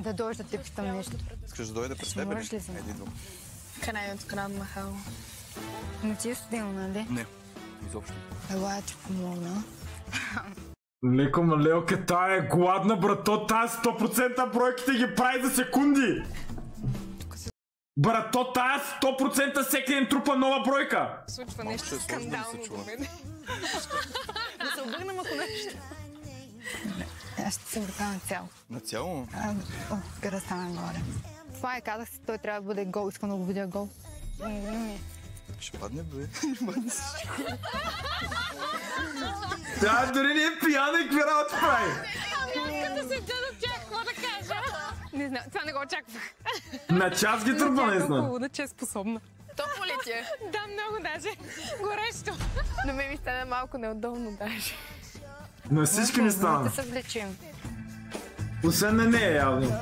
Да дойдеш да те питам нещо. Искаш да дойде през тебе? Можеш ли за мен? Еди, добре. Kan hij het kraan mag houden? Не ти е студено, нали? Не, изобщо. Ела, я ти помогна. Леко малелка, тая е гладна, брато, тая 100% бройките ги прави за секунди! Брато, тая 100% всеки ден трупа нова бройка! Случва Малко нещо ще е сложно да се скандално чува. до мен. Да се обърнем ако нещо. Аз ще се върка на цяло. Нацяло? Да стана горе. Това казах си, той трябва да бъде гол. Искам да го видя гол. Ще падне, бе. Ще падне всичко. Тя дори не е пияна и какви работи прави! Като се седя до тях, какво да кажа? Не знам, това не го очаквах. На час ги трупа, наистина. Хубаво, че е способна. Топло ли ти е? Да, много даже. Горещо. На мен ми стана малко неудобно даже. На всички ми Да стана. се влечем. Освен на нея, явно.